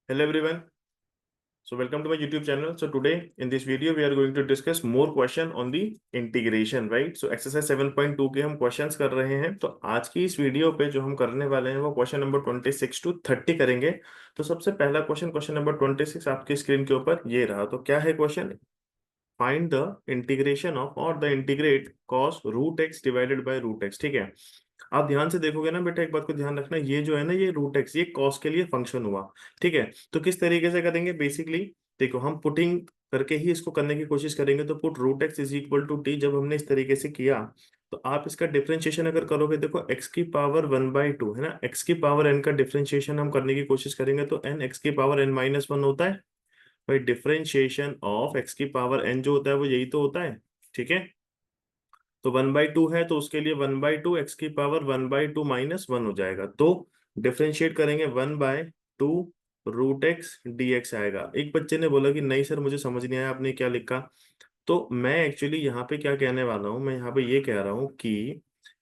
Hello everyone. So welcome to my YouTube channel. So today in this video we are going to discuss more question on the integration, right? So exercise 7.2 के हम questions कर रहे हैं. तो आज की इस वीडियो पे जो हम करने वाले हैं वो क्वेश्चन नंबर 26 to 30 करेंगे. तो सबसे पहला क्वेश्चन नंबर 26 आपकी स्क्रीन के ऊपर ये रहा. तो क्या है question? Find the integration of और the integrate cos root x divided by root x. ठीक है, आप ध्यान से देखोगे ना बेटा, एक बात को ध्यान रखना, ये जो है ना, ये रूट एक्स ये कॉस के लिए फंक्शन हुआ. ठीक है, तो किस तरीके से करेंगे बेसिकली, देखो हम पुटिंग करके ही इसको करने की कोशिश करेंगे. तो put root x is equal to t, जब हमने इस तरीके से किया तो आप इसका डिफरेंशिएशन अगर करोगे, देखो एक्स की पावर 1/2 है ना, एक्स की पावर एन का डिफरेंशिएशन हम करने की कोशिश करेंगे तो एन एक्स की पावर एन माइनस वन होता है भाई. डिफरेंशिएशन ऑफ एक्स की पावर एन जो होता है वो यही तो होता है. ठीक है, तो 1/2 है तो उसके लिए 1/2 एक्स की पावर 1/2 माइनस वन हो जाएगा. तो डिफरेंशिएट करेंगे 1/2 रूट एक्स डी एक्स आएगा. एक बच्चे ने बोला कि नहीं सर मुझे समझ नहीं आया आपने क्या लिखा. तो मैं एक्चुअली यहाँ पे क्या कहने वाला हूँ, मैं यहाँ पे ये कह रहा हूँ कि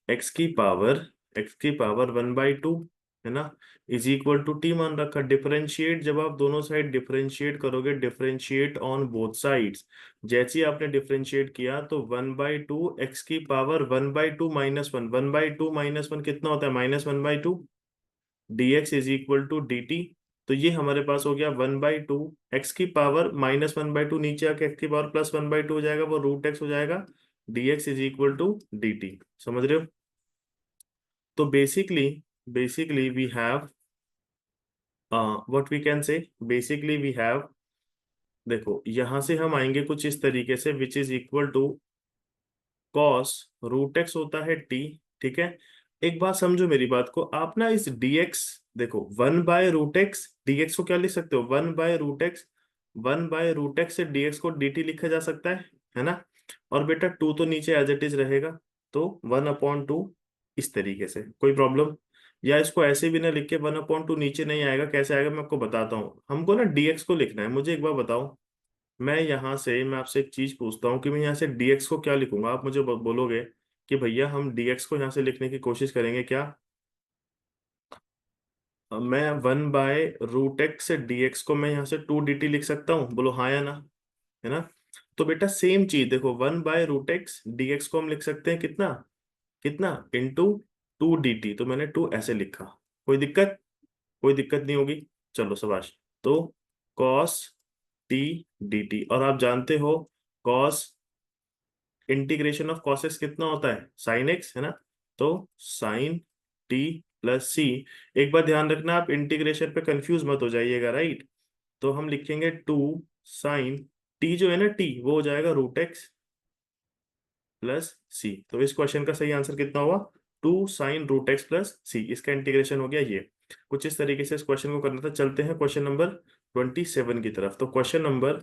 एक्स की पावर 1/2 है ना इज इक्वल टू टी मान रखा. डिफरेंशिएट जब आप दोनों साइड डिफरेंशिएट करोगे, डिफरेंशिएट ऑन बोथ साइड्स, जैसे ही आपने डिफरेंशिएट किया तो 1/2 एक्स की power 1/2 minus one, 1/2 minus one कितना होता है, -1/2 d x is equal to d t. तो ये हमारे पास हो गया 1/2 एक्स की पावर -1/2, नीचे आके एक्स की पावर +1/2 हो जाएगा, वो रूट एक्स हो जाएगा. D x is equal to d t. समझ रहे हो? तो basically we have what we can say, basically we have, देखो यहां से हम आएंगे कुछ इस तरीके से, which is equal to cos root x होता है टी. ठीक है, एक बात समझो मेरी बात को, आप ना इस dx, देखो 1/√x, dx को क्या लिख सकते हो, 1/√x, 1/√x से dx को dt लिखा जा सकता है ना. और बेटा 2 तो नीचे एज इट इज रहेगा, तो 1/2 इस तरीके से. कोई प्रॉब्लम? या इसको ऐसे भी ना लिख के 1/2 नीचे नहीं आएगा, कैसे आएगा मैं आपको बताता हूँ. हमको ना dx को लिखना है. मुझे एक बार बताओ, मैं आपसे एक चीज पूछता हूँ कि मैं यहाँ से dx को क्या लिखूंगा. आप मुझे बोलोगे कि भैया हम dx को यहाँ से लिखने की कोशिश करेंगे क्या. मैं 1/√x से dx को मैं यहाँ से 2 dt लिख सकता हूँ, बोलो हाँ या ना, है ना. तो बेटा सेम चीज देखो, 1/√x dx को हम लिख सकते हैं कितना, कितना इंटू 2 dt. तो मैंने 2 ऐसे लिखा. कोई दिक्कत? कोई दिक्कत नहीं होगी. चलो शाबाश. तो cos t dt, और आप जानते हो cos integration of cos x कितना होता है, साइन x है ना. तो साइन t प्लस सी. एक बार ध्यान रखना, आप इंटीग्रेशन पे कंफ्यूज मत हो जाइएगा, राइट. तो हम लिखेंगे 2 साइन t, जो है ना t, वो हो जाएगा रूट एक्स प्लस सी. तो इस क्वेश्चन का सही आंसर कितना हुआ, 2 sin√x प्लस सी. इसका इंटीग्रेशन हो गया ये. कुछ इस तरीके से इस क्वेश्चन को करना था. चलते हैं क्वेश्चन नंबर 27 की तरफ. तो क्वेश्चन नंबर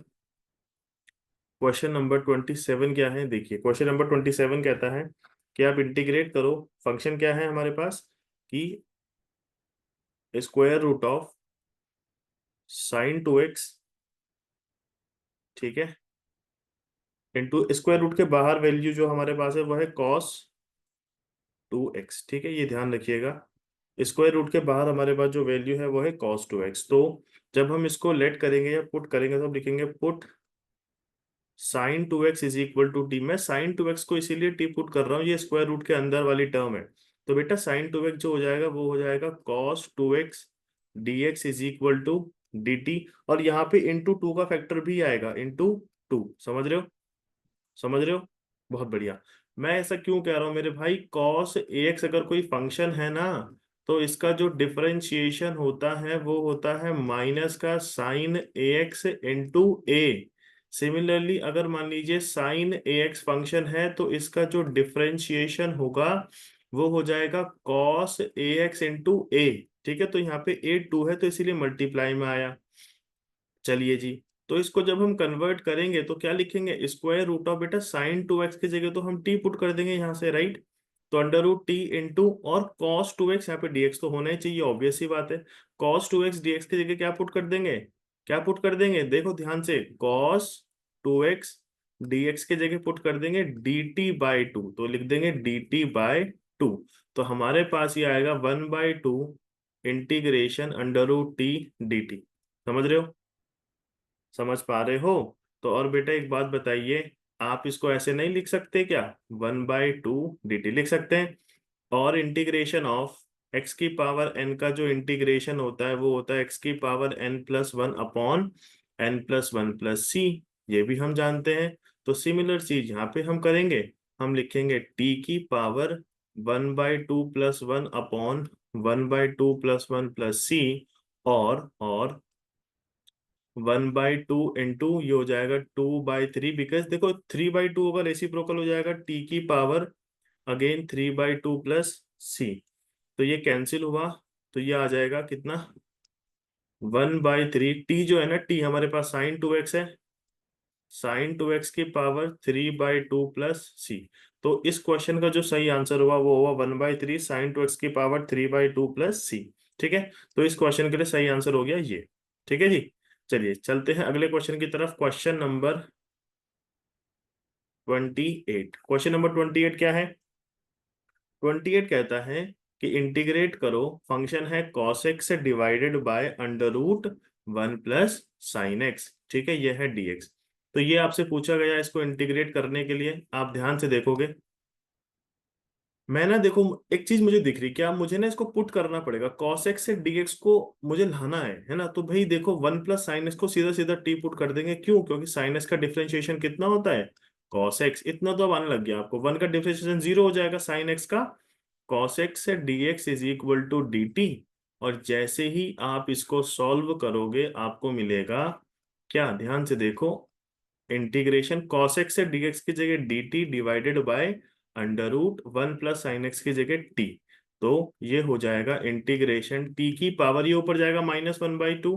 27 क्या है, देखिए क्वेश्चन नंबर 27 कहता है कि आप इंटीग्रेट करो. फंक्शन क्या है हमारे पास कि square root of sin 2x, ठीक है, इंटू स्क्वायर रूट के बाहर वैल्यू जो हमारे पास है वो है cos 2x. ठीक है, ये ध्यान रखिएगा, स्क्वायर रूट के बाहर हमारे पास जो वैल्यू है वो है cos 2x. तो जब हम इसको लेट करेंगे या पुट करेंगे तो हम लिखेंगे put sin 2x is equal to t. मैं sin 2x को इसीलिए टी पुट कर रहा हूँ, ये स्क्वायर रूट के अंदर वाली टर्म है. तो बेटा sin 2x जो हो जाएगा वो हो जाएगा cos 2x dx is equal to dt. और यहाँ पे इंटू 2 का फैक्टर भी आएगा, इंटू 2. समझ रहे हो? समझ रहे हो? बहुत बढ़िया. मैं ऐसा क्यों कह रहा हूँ मेरे भाई, cos ax अगर कोई फंक्शन है ना, तो इसका जो डिफरेंशिएशन होता है वो होता है माइनस का साइन ax इंटू ए. सिमिलरली अगर मान लीजिए साइन ax फंक्शन है तो इसका जो डिफरेंशिएशन होगा वो हो जाएगा cos ax इंटू ए. ठीक है, तो यहाँ पे a 2 है तो इसीलिए मल्टीप्लाई में आया. चलिए जी, तो इसको जब हम कन्वर्ट करेंगे तो क्या लिखेंगे, स्क्वायर रूट ऑफ, बेटा sin 2x की जगह तो हम t पुट कर देंगे यहाँ से, राइट. तो √t इंटू और cos 2x, यहाँ पे dx तो होना ही चाहिए, ऑब्वियस ही बात है. cos 2x dx की जगह क्या पुट कर देंगे, क्या पुट कर देंगे, देखो ध्यान से, cos 2x dx की जगह पुट कर देंगे dt/2. तो लिख देंगे dt/2. तो हमारे पास ये आएगा 1/2 इंटीग्रेशन √t dt. समझ रहे हो? समझ पा रहे हो? तो और बेटा एक बात बताइए, आप इसको ऐसे नहीं लिख सकते क्या? 1/2 dt लिख सकते हैं। और इंटीग्रेशन ऑफ एक्स की पावर एन का जो इंटीग्रेशन होता है वो होता है एक्स की power n+1 upon n+1 + c। ये भी हम जानते हैं। तो सिमिलर चीज यहाँ पे हम करेंगे। हम लिखेंगे t की पावर 1/2 + 1 अपॉन 1/2 + 1 + c। और 1/2 ये हो जाएगा 2/3, बिकॉज देखो 3/2 होगा, रेसिप्रोकल हो जाएगा t की पावर अगेन 3/2 + c। तो ये कैंसिल हुआ। तो ये आ जाएगा कितना? 1/3। टी जो है ना, टी हमारे पास sin 2x है, sin 2x की पावर 3/2 + c। तो इस क्वेश्चन का जो सही आंसर हुआ वो हुआ 1/3 sin 2x की पावर 3/2 + c। ठीक है, तो इस क्वेश्चन के लिए सही आंसर हो गया ये। ठीक है जी। चलिए चलते हैं अगले क्वेश्चन की तरफ। Question number 28। क्वेश्चन नंबर 28 क्या है? 28 कहता है कि इंटीग्रेट करो, फंक्शन है cos x divided by √1 + sin x। ठीक है, यह है dx। तो ये आपसे पूछा गया है, इसको इंटीग्रेट करने के लिए आप ध्यान से देखोगे। मैं ना देखो, एक चीज मुझे दिख रही, क्या मुझे ना इसको पुट करना पड़ेगा, cos x से dx को मुझे लाना है ना। तो भाई देखो 1 + sin x को सीधा सीधा t पुट कर देंगे। क्यों? क्योंकि sin x का डिफरेंशिएशन कितना होता है? cos x। इतना तो अब आने लग गया आपको, 1 का डिफरेंशिएशन 0 हो जाएगा sin x का। cos x से dx is equal to dt। और जैसे ही आप इसको सॉल्व करोगे आपको मिलेगा क्या? ध्यान से देखो, इंटीग्रेशन cos x से dx की जगह dt divided by √1 + sin x की जगह t। तो ये हो जाएगा इंटीग्रेशन t की पावर, ये ऊपर जाएगा -1/2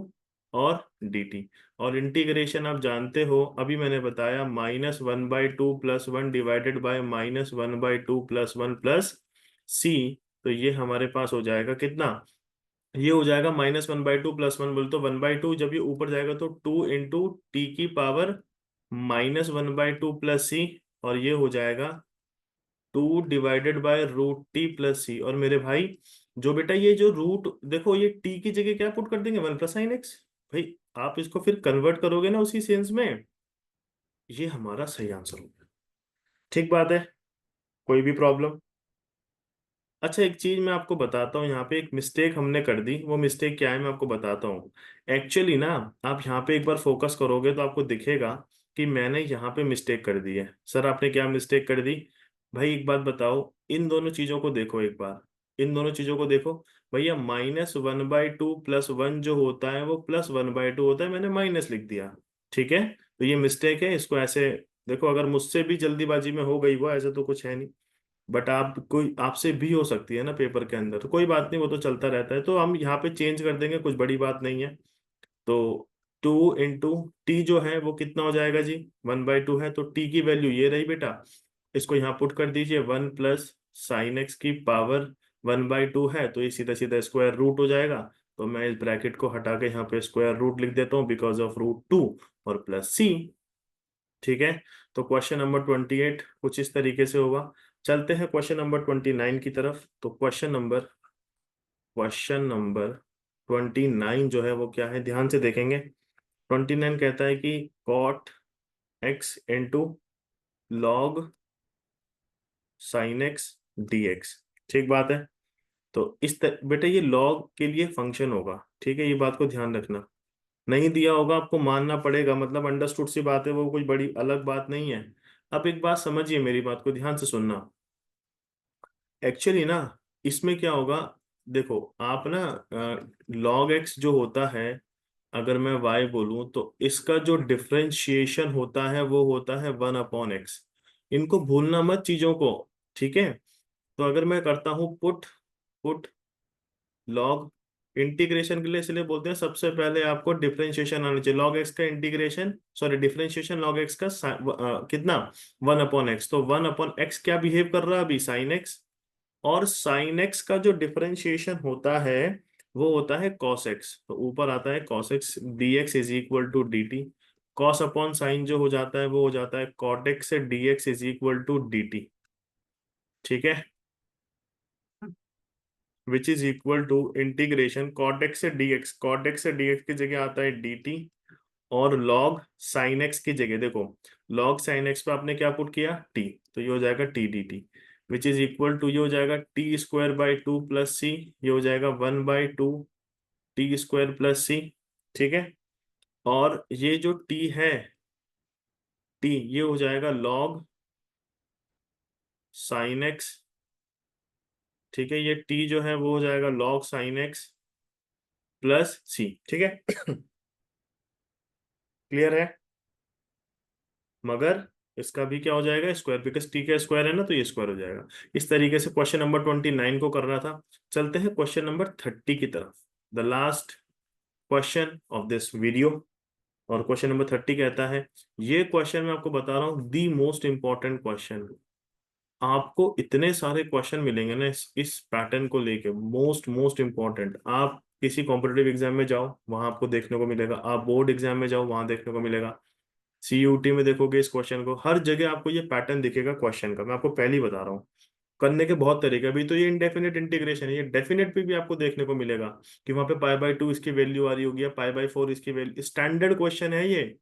और dt। और इंटीग्रेशन आप जानते हो, अभी मैंने बताया -1/2 + 1 डिवाइडेड बाय -1/2 + 1 + c। तो ये हमारे पास हो जाएगा कितना? ये हो जाएगा -1/2 + 1 बोले तो 1/2, जब ये ऊपर जाएगा तो 2 × t की पावर -1/2 + c। और ये हो जाएगा 2 डिवाइडेड बाय √t + c। और मेरे भाई जो बेटा ये जो रूट देखो, ये t की जगह क्या पुट कर देंगे? 1 + sin x। भाई आप इसको फिर कन्वर्ट करोगे ना उसी सेंस में, ये हमारा सही आंसर होगा। ठीक बात है? कोई भी प्रॉब्लम? अच्छा एक चीज मैं आपको बताता हूँ, यहाँ पे एक मिस्टेक हमने कर दी। वो मिस्टेक क्या है मैं आपको बताता हूँ। एक्चुअली ना, आप यहाँ पे एक बार फोकस करोगे तो आपको दिखेगा कि मैंने यहाँ पे मिस्टेक कर दी है। सर आपने क्या मिस्टेक कर दी? भाई एक बात बताओ, इन दोनों चीजों को देखो एक बार, इन दोनों चीजों को देखो। भैया -1/2 + 1 जो होता है वो +1/2 होता है, मैंने माइनस लिख दिया। ठीक है, तो ये मिस्टेक है, इसको ऐसे देखो। अगर मुझसे भी जल्दीबाजी में हो गई वो, ऐसा तो कुछ है नहीं, बट आप कोई आपसे भी हो सकती है ना पेपर के अंदर, तो कोई बात नहीं, वो तो चलता रहता है। तो हम यहाँ पे चेंज कर देंगे, कुछ बड़ी बात नहीं है। तो 2 × t जो है वो कितना हो जाएगा जी? 1/2 है, तो t की वैल्यू ये रही बेटा। इसको यहाँ पुट कर दीजिए, 1 + sin x की पावर 1/2 है, तो ये सीधा सीधा स्क्वायर रूट हो जाएगा। तो मैं इस ब्रैकेट को हटा के यहाँ पे स्क्वायर रूट लिख देता हूँ, बिकॉज ऑफ √2 और +c। ठीक है, तो क्वेश्चन नंबर 28 कुछ इस तरीके से होगा। चलते हैं क्वेश्चन नंबर 29 की तरफ। तो क्वेश्चन नंबर 29 जो है वो क्या है, ध्यान से देखेंगे। 29 कहता है कि cot x into log sine x dx। ठीक बात है। तो बेटा ये लॉग के लिए फंक्शन होगा, ठीक है, ये बात को ध्यान रखना। नहीं दिया होगा आपको मानना पड़ेगा, मतलब अंडरस्टूड सी बात है, वो कोई बड़ी अलग बात नहीं है। अब एक बात समझिए, मेरी बात को ध्यान से सुनना। एक्चुअली ना, इसमें क्या होगा, देखो आप ना, लॉग एक्स जो होता है, अगर मैं y बोलूं तो इसका जो डिफरेंशिएशन होता है वो होता है 1/x। इनको भूलना मत चीजों को। ठीक है, तो अगर मैं करता हूं पुट पुट लॉग, इंटीग्रेशन के लिए इसलिए बोलते हैं सबसे पहले आपको डिफरेंशिएशन आना चाहिए। लॉग एक्स का integration, sorry differentiation log x का कितना? 1/x। तो 1/x क्या बिहेव कर रहा है अभी? Sine x. और साइन एक्स का जो डिफरेंशिएशन होता है वो होता है कॉस एक्स। तो ऊपर आता है cos x dx is equal to dt। Cos upon sine जो हो जाता है वो हो जाता है कॉट एक्स से dx is equal to dt। ठीक है, which is equal to integration cot x से डीएक्स, कॉट एक्स से डीएक्स की जगह आता है dt, और log sin x की जगह देखो, log sin x पे आपने क्या पुट किया t, तो ये हो जाएगा t dt, which is equal to ये हो जाएगा t square by two plus C, ये हो जाएगा 1/2 t स्क्वायर प्लस सी। ठीक है, और ये जो t है, t ये हो जाएगा log sin x। ठीक है, ये t जो है वो हो जाएगा log sin x प्लस सी। ठीक है, क्लियर है, मगर इसका भी क्या हो जाएगा स्क्वायर, बिकॉज टी का स्क्वायर है ना, तो ये स्क्वायर हो जाएगा। इस तरीके से क्वेश्चन नंबर 29 को करना था। चलते हैं क्वेश्चन नंबर 30 की तरफ, the last question of this video. और क्वेश्चन नंबर 30 कहता है, ये क्वेश्चन मैं आपको बता रहा हूँ दी मोस्ट इंपॉर्टेंट क्वेश्चन। आपको इतने सारे क्वेश्चन मिलेंगे ना इस पैटर्न को लेके, मोस्ट मोस्ट इंपॉर्टेंट। आप किसी कॉम्पिटेटिव एग्जाम में जाओ वहां आपको देखने को मिलेगा, आप बोर्ड एग्जाम में जाओ वहां देखने को मिलेगा, सीयूटी में देखोगे इस क्वेश्चन को, हर जगह आपको ये पैटर्न दिखेगा क्वेश्चन का। मैं आपको पहले ही बता रहा हूँ, करने के बहुत तरीके। अभी तो ये इनडेफिनेट इंटीग्रेशन है, ये डेफिनेट पे भी आपको देखने को मिलेगा कि वहां पे π/2 इसकी वैल्यू आ रही होगी या π/4 इसकी वैल्यू। स्टैंडर्ड क्वेश्चन है ये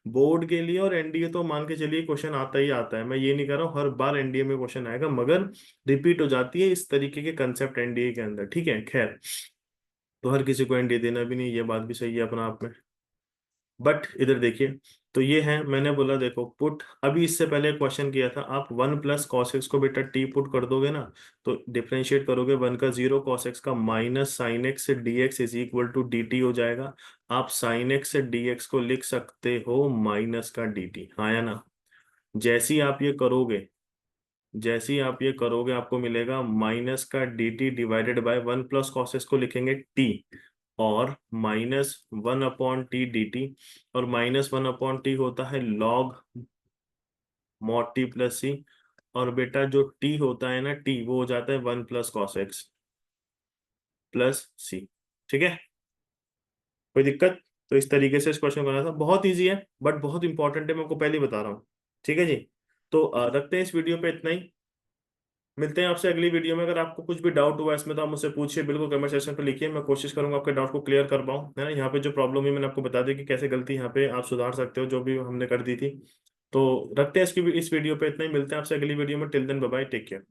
बोर्ड के लिए, और एनडीए तो मान के चलिए क्वेश्चन आता ही आता है। मैं ये नहीं कर रहा हूँ हर बार एनडीए में क्वेश्चन आएगा, मगर रिपीट हो जाती है इस तरीके के कंसेप्ट एनडीए के अंदर। ठीक है, खैर, तो हर किसी को एनडीए देना भी नहीं, ये बात भी सही है अपना आप में। बट इधर देखिए, तो ये है, मैंने बोला देखो पुट, अभी इससे पहले क्वेश्चन किया था, आप 1 + cos x को बेटा t पुट कर दोगे ना, तो डिफरेंशिएट करोगे, 1 का 0 cos x का माइनस साइन एक्स से dx is equal to dt हो जाएगा। आप साइन एक्स से dx को लिख सकते हो माइनस का dt, हाँ या ना। जैसे ही आप ये करोगे, जैसे ही आप ये करोगे आपको मिलेगा माइनस का dt divided by 1 + cos x को लिखेंगे t, और -1/t dt, और -1/t होता है log mod t प्लस सी, और बेटा जो t होता है ना, t वो हो जाता है 1 + cos x प्लस सी। ठीक है, कोई दिक्कत? तो इस तरीके से इस क्वेश्चन को करना था, बहुत इजी है बट बहुत इंपॉर्टेंट है, मैं आपको पहले ही बता रहा हूँ। ठीक है जी, तो रखते हैं इस वीडियो पे इतना ही, मिलते हैं आपसे अगली वीडियो में। अगर आपको कुछ भी डाउट हुआ इसमें तो आप मुझसे पूछिए, बिल्कुल कमेंट सेक्शन पर लिखिए, मैं कोशिश करूंगा आपके डाउट को क्लियर कर पाऊँ, है ना। यहाँ पे जो प्रॉब्लम है मैंने आपको बता दी कि कैसे गलती यहाँ पे आप सुधार सकते हो जो भी हमने कर दी थी। तो रखते हैं इस वीडियो पे इतना ही, मिलते हैं आपसे अगली वीडियो में। Till then bye bye, take care.